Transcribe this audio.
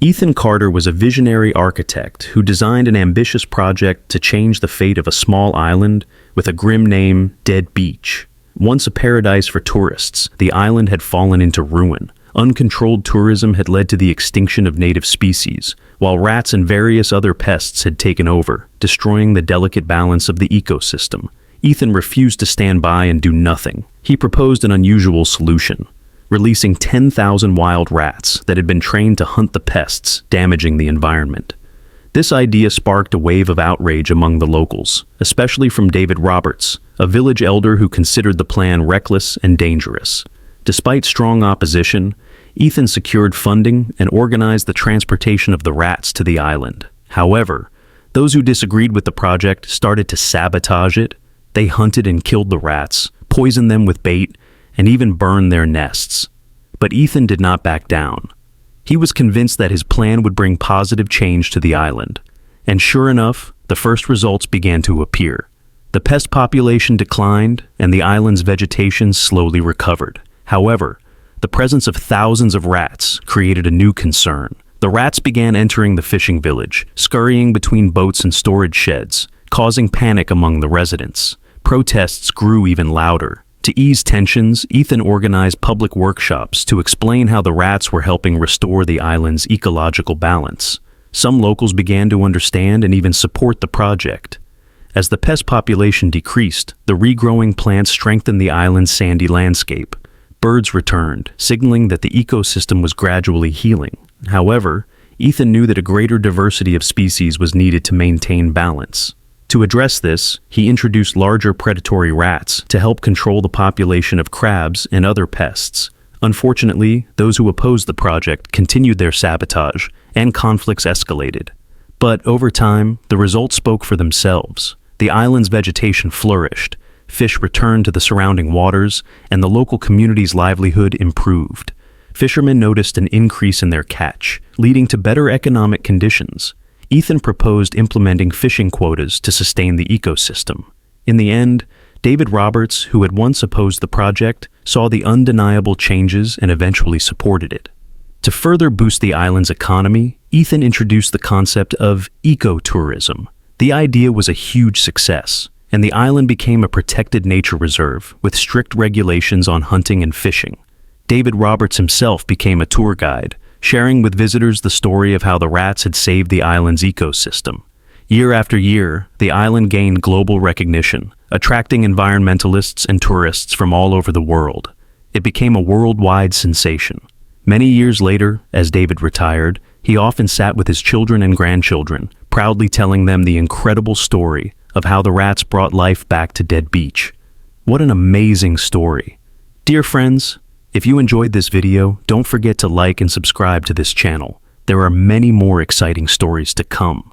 Ethan Carter was a visionary architect who designed an ambitious project to change the fate of a small island with a grim name, Dead Beach. Once a paradise for tourists, the island had fallen into ruin. Uncontrolled tourism had led to the extinction of native species, while rats and various other pests had taken over, destroying the delicate balance of the ecosystem. Ethan refused to stand by and do nothing. He proposed an unusual solution, releasing 10,000 wild rats that had been trained to hunt the pests, damaging the environment. This idea sparked a wave of outrage among the locals, especially from David Roberts, a village elder who considered the plan reckless and dangerous. Despite strong opposition, Ethan secured funding and organized the transportation of the rats to the island. However, those who disagreed with the project started to sabotage it. They hunted and killed the rats, poisoned them with bait, and even burned their nests. But Ethan did not back down. He was convinced that his plan would bring positive change to the island. And sure enough, the first results began to appear. The pest population declined, and the island's vegetation slowly recovered. However, the presence of thousands of rats created a new concern. The rats began entering the fishing village, scurrying between boats and storage sheds, causing panic among the residents. Protests grew even louder. To ease tensions, Ethan organized public workshops to explain how the rats were helping restore the island's ecological balance. Some locals began to understand and even support the project. As the pest population decreased, the regrowing plants strengthened the island's sandy landscape. Birds returned, signaling that the ecosystem was gradually healing. However, Ethan knew that a greater diversity of species was needed to maintain balance. To address this, he introduced larger predatory rats to help control the population of crabs and other pests. Unfortunately, those who opposed the project continued their sabotage, and conflicts escalated. But over time, the results spoke for themselves. The island's vegetation flourished, fish returned to the surrounding waters, and the local community's livelihood improved. Fishermen noticed an increase in their catch, leading to better economic conditions. Ethan proposed implementing fishing quotas to sustain the ecosystem. In the end, David Roberts, who had once opposed the project, saw the undeniable changes and eventually supported it. To further boost the island's economy, Ethan introduced the concept of ecotourism. The idea was a huge success, and the island became a protected nature reserve with strict regulations on hunting and fishing. David Roberts himself became a tour guide, sharing with visitors the story of how the rats had saved the island's ecosystem. Year after year, the island gained global recognition, attracting environmentalists and tourists from all over the world. It became a worldwide sensation. Many years later, as David retired, he often sat with his children and grandchildren, proudly telling them the incredible story of how the rats brought life back to Dead Beach. What an amazing story. Dear friends, if you enjoyed this video, don't forget to like and subscribe to this channel. There are many more exciting stories to come.